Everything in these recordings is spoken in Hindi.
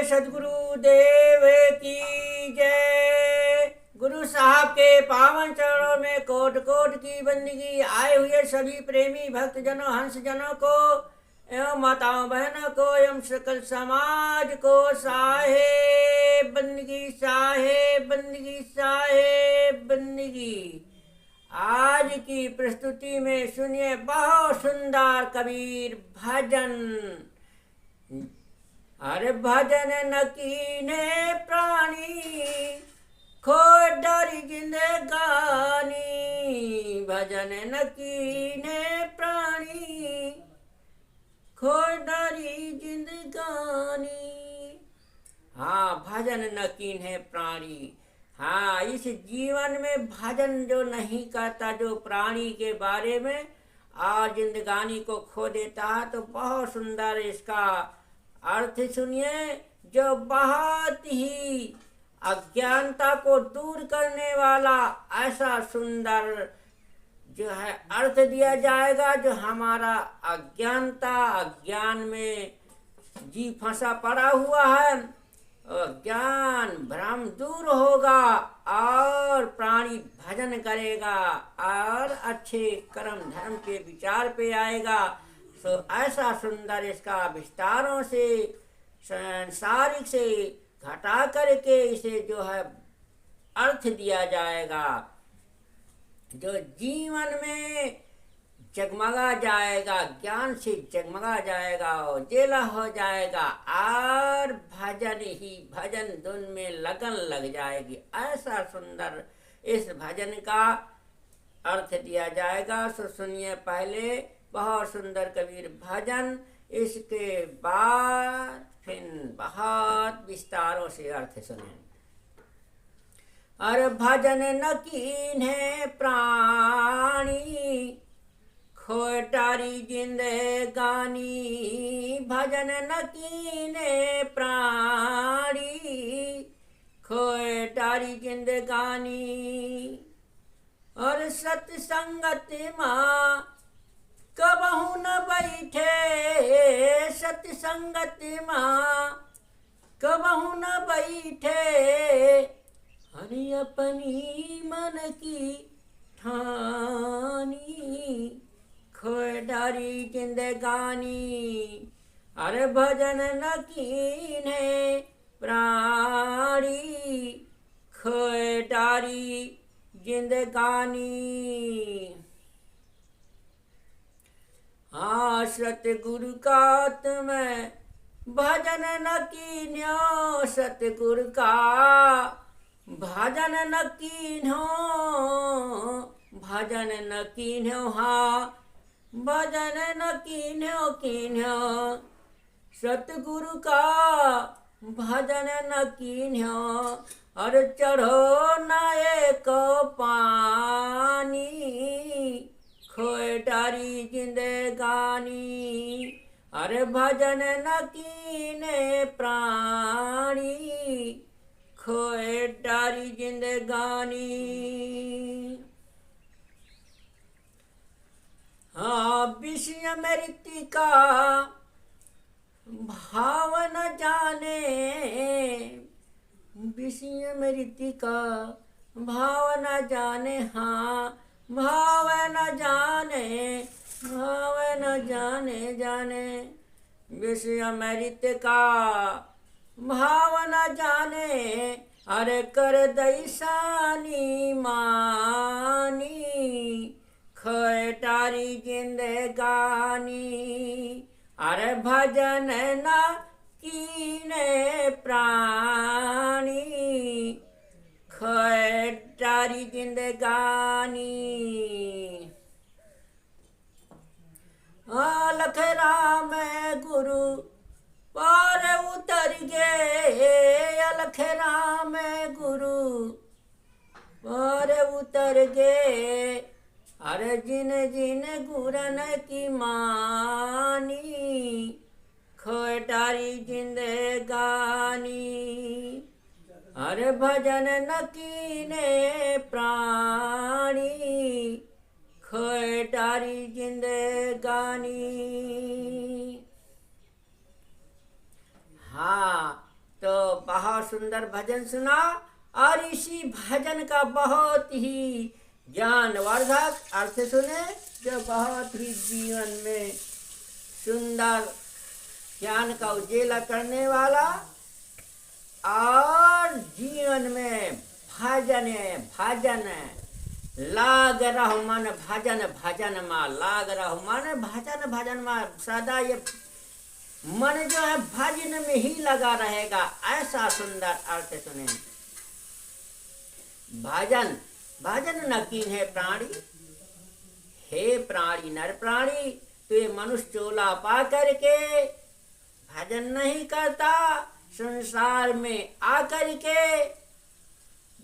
सदगुरु देव की जय। गुरु साहब के पावन चरणों में कोट कोट की बंदगी। आए हुए सभी प्रेमी भक्त जनों, हंस जनों को एवं माताओं बहनों को एवं सकल समाज को साहेब बंदगी, साहेब बंदगी, साहेब बंदगी। आज की प्रस्तुति में सुनिए बहुत सुंदर कबीर भजन। अरे भजन न कीने प्राणी, खोए डरी जिंदगानी। भजन न कीने प्राणी, खोए डरी जिंदगानी। हाँ, भजन न कीन्हे प्राणी। हाँ, इस जीवन में भजन जो नहीं करता, जो प्राणी के बारे में और जिंदगानी को खो देता है, तो बहुत सुंदर इसका अर्थ सुनिए, जो बहुत ही अज्ञानता को दूर करने वाला ऐसा सुंदर जो है अर्थ दिया जाएगा। जो हमारा अज्ञानता, अज्ञान में जी फंसा पड़ा हुआ है, ज्ञान भ्रम दूर होगा और प्राणी भजन करेगा और अच्छे कर्म धर्म के विचार पे आएगा। तो ऐसा सुंदर इसका विस्तारों से सांसारिक से घटा करके इसे जो है अर्थ दिया जाएगा, जो जीवन में जगमगा जाएगा, ज्ञान से जगमगा जाएगा, उजेला हो जाएगा और भजन ही भजन धुन में लगन लग जाएगी। ऐसा सुंदर इस भजन का अर्थ दिया जाएगा। सो सुनिए पहले बहुत सुंदर कबीर भजन, इसके बाद फिर बहुत विस्तारों से अर्थ सुने। अरे भजन न कीन्हे प्राणी, खोए टारी जिंदगानी। भजन न कीन्हे प्राणी, खोए टारी जिंदगानी। और सत्संगत माँ कबहू न बैठे, सत्संगत माँ कबहू न बैठे। हरि अपनी मन की ठानी, खोए डारी जिंदगानी। अरे भजन न कीन्हे प्राणी, खोए डारी जिंदगानी। हाँ, सतगुरु का तुम्हें भजन न कीन्हो, सतगुरु का भजन न कीन्हो, भजन न कीन्हो। हाँ, भजन न कीन्हो कीन्हो, सतगुरु का भजन न कीन्हो। और चढ़ो न एक पानी, खोए डारी जिंदगानी। अरे भजन न कीन्हे प्राणी, खोए डारी जिंदगानी। हाँ, विषय मृतिका भाव न जाने, विषय मृतिका भाव न जाने। हाँ, भाव न जाने, भाव न जाने जाने। विषय मृतिका भाव न जाने। अरे कर दैसानी मानी, खोए टारी जिंदगानी। अरे भजन न कीन्हे प्राणी, खोए टारी जिंदगानी। अलख राम गुरु पार उतर गए, अलख राम गुरु पार उतर गए। अरे जिन जिन गुरन की मानी, खोए टारी जिंदगानी। अरे भजन न कीन्हे प्राणी, खोए टारी जिंदगानी। हाँ, तो सुंदर भजन सुना और इसी भजन का बहुत ही ज्ञानवर्धक अर्थ सुने, जो बहुत ही जीवन में सुंदर ज्ञान का उजेला करने वाला और जीवन में भजन भजन लाग रहो मन भजन भजन माँ, लाग रहो मन भजन भजन माँ, सदा ये मन जो है भजन में ही लगा रहेगा, ऐसा सुंदर अर्थ सुने। भजन भजन न कीन्हे प्राणी, हे प्राणी नर प्राणी, तो ये मनुष्य चोला पा करके भजन नहीं करता, संसार में आकर के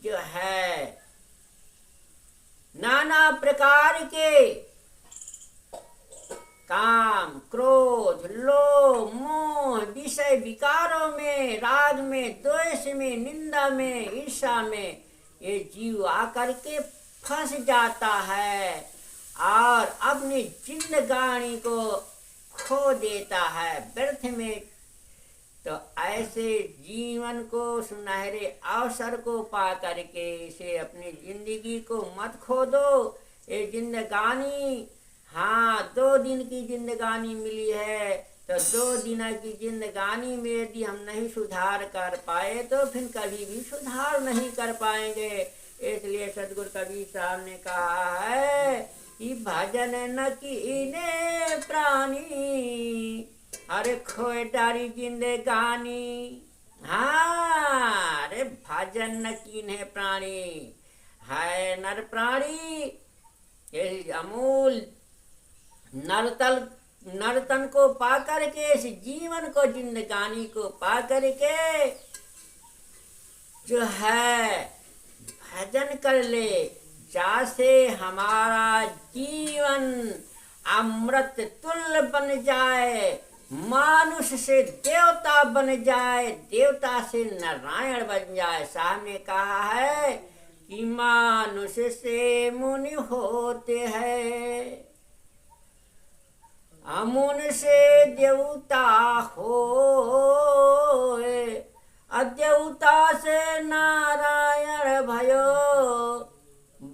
जो है नाना प्रकार के काम क्रोध लोभ मोह विषय विकारों में, राग में, द्वेष में, निंदा में, ईर्ष्या में ये जीव आकर के फंस जाता है और अपनी जिंदगानी को खो देता है व्यर्थ में। तो ऐसे जीवन को सुनहरे अवसर को पा करके इसे अपनी जिंदगी को मत खो दो। ये जिंदगानी, हाँ 2 दिन की जिंदगानी मिली है, तो 2 दिन की जिंदगानी में यदि हम नहीं सुधार कर पाए तो फिर कभी भी सुधार नहीं कर पाएंगे। इसलिए सदगुरु कबीर साहब ने कहा है कि भजन न कीने प्राणी, अरे खोए डारी जिंदगानी। हाँ, अरे भजन न कीन्हे प्राणी, है नर प्राणी ये अमूल नर्तन को पा करके, इस जीवन को जिंदगानी को पा करके जो है भजन कर ले, जैसे हमारा जीवन अमृत तुल्य बन जाए, मानुष से देवता बन जाए, देवता से नारायण बन जाए। साहब ने कहा है कि मानुष से मुनि होते हैं, अमुन से देवता हो, अदेवता से नारायण भयो,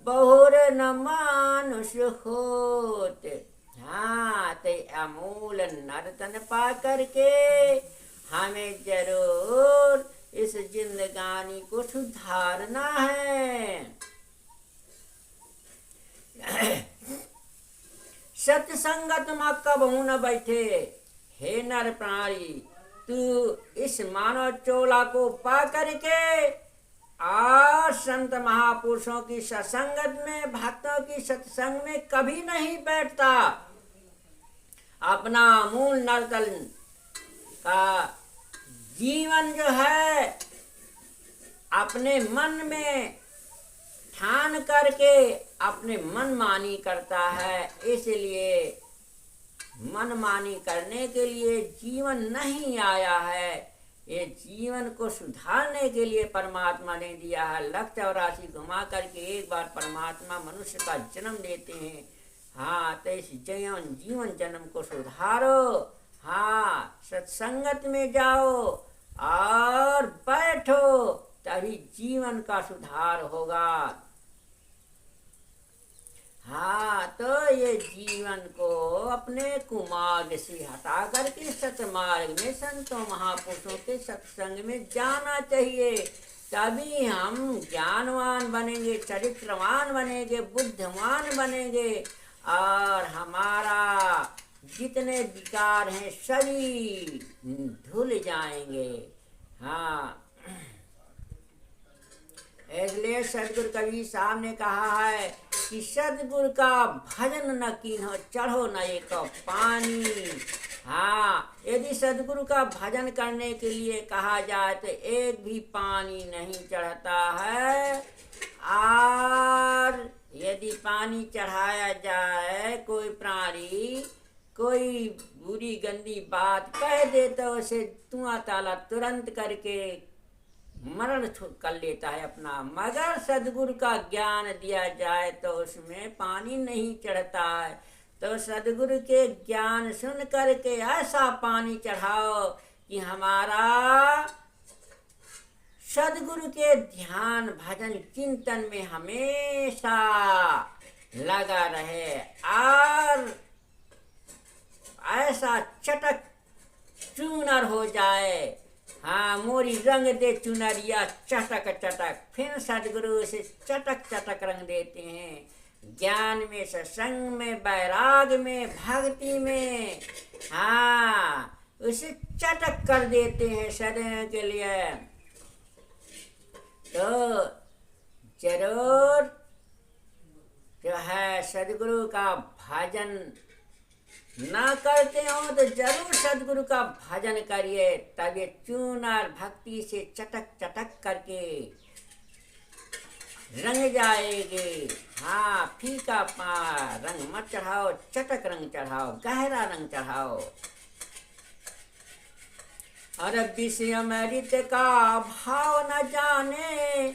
बहुर न मानुष होते। हाँ, ते अमूल नर्तन पा करके हमें जरूर इस जिंदगानी को सुधारना है। सत्संगत में कबहू न बैठे, हे नर प्राणी, तू इस मानव चोला को पा करके और संत महापुरुषों की सत्संगत में, भक्तों की सत्संग में कभी नहीं बैठता। अपना मूल नर्तन का जीवन जो है अपने मन में ठान करके अपने मनमानी करता है। इसलिए मनमानी करने के लिए जीवन नहीं आया है, ये जीवन को सुधारने के लिए परमात्मा ने दिया है। 184 घुमा करके एक बार परमात्मा मनुष्य का जन्म देते हैं। हाँ, तो इस जीवन जन्म को सुधारो। हाँ, सत्संगत में जाओ और बैठो, तभी जीवन का सुधार होगा। हाँ, तो ये जीवन को अपने कुमार्ग से हटा करके सतमार्ग में संतों महापुरुषों के सत्संग में जाना चाहिए, तभी हम ज्ञानवान बनेंगे, चरित्रवान बनेंगे, बुद्धिमान बनेंगे और हमारा जितने विकार हैं सभी धुल जाएंगे। हाँ, इसलिए सदगुरु कबीर साहब ने कहा है कि सदगुरु का भजन न कीन्हो, चढ़ो न एक पानी। हाँ, यदि सदगुरु का भजन करने के लिए कहा जाए तो एक भी पानी नहीं चढ़ता है, और यदि पानी चढ़ाया जाए, कोई प्राणी कोई बुरी गंदी बात कह दे तो उसे धुआं ताला तुरंत करके मरण कर लेता है अपना। मगर सदगुरु का ज्ञान दिया जाए तो उसमें पानी नहीं चढ़ता है। तो सदगुरु के ज्ञान सुन करके ऐसा पानी चढ़ाओ कि हमारा सदगुरु के ध्यान भजन चिंतन में हमेशा लगा रहे और ऐसा चटक चूनर हो जाए। हाँ, मोरी रंग दे चुनरिया चटक चटक। फिर सदगुरु उसे चटक चटक रंग देते हैं। ज्ञान में, सत्संग में, वैराग में, भक्ति में, हाँ, उसे चटक कर देते हैं सदैव के लिए। तो जरूर जो है सदगुरु का भजन ना करते हो तो जरूर सदगुरु का भजन करिए, तब ये चूनर भक्ति से चटक चटक करके रंग जाएगी। हाँ, फीका रंग मत चढ़ाओ, चटक रंग चढ़ाओ, गहरा रंग चढ़ाओ। और विषय अमृत का भाव न जाने,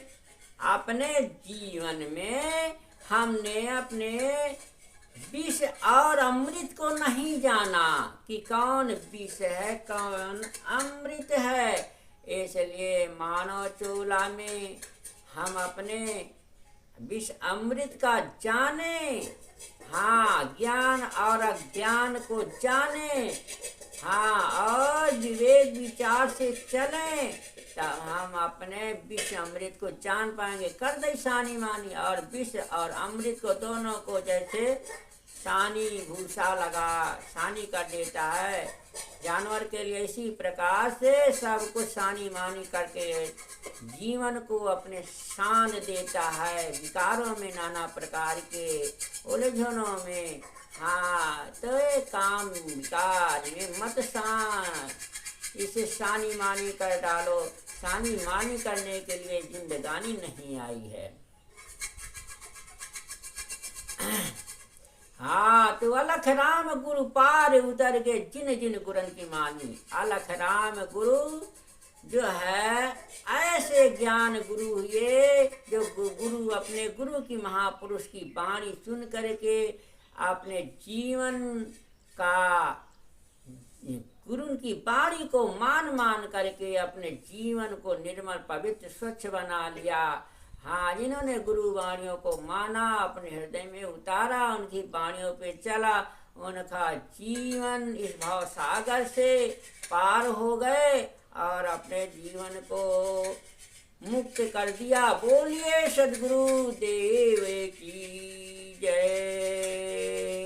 अपने जीवन में हमने अपने विष और अमृत को नहीं जाना कि कौन विष है कौन अमृत है। इसलिए मानव चूल्हा में हम अपने विष अमृत का जाने, हाँ, ज्ञान और अज्ञान को जाने, हाँ, और विवेक विचार से चलें, तब हम अपने विष अमृत को जान पाएंगे। कर दे सानी मानी, और विष और अमृत को दोनों को जैसे सानी भूसा लगा सानी कर देता है जानवर के लिए, इसी प्रकार से सब कुछ सानी मानी करके जीवन को अपने शान देता है। विकारों में नाना प्रकार के उलझनों में, हाँ, तो काम विकार में मत शान, इसे सानी मानी कर डालो। सानी मानी करने के लिए जिंदगानी नहीं आई है। हाँ, तो अलख राम गुरु पार उतर के जिन जिन गुरन की मानी। अलख राम गुरु जो है ऐसे ज्ञान गुरु हुए जो गुरु अपने गुरु की महापुरुष की वाणी सुन करके अपने जीवन का गुरु की वाणी को मान करके अपने जीवन को निर्मल पवित्र स्वच्छ बना लिया। हाँ, जिन्होंने गुरु वाणियों को माना, अपने हृदय में उतारा, उनकी वाणियों पे चला, उनका जीवन इस भाव सागर से पार हो गए और अपने जीवन को मुक्त कर दिया। बोलिए सद्गुरु देव की जय।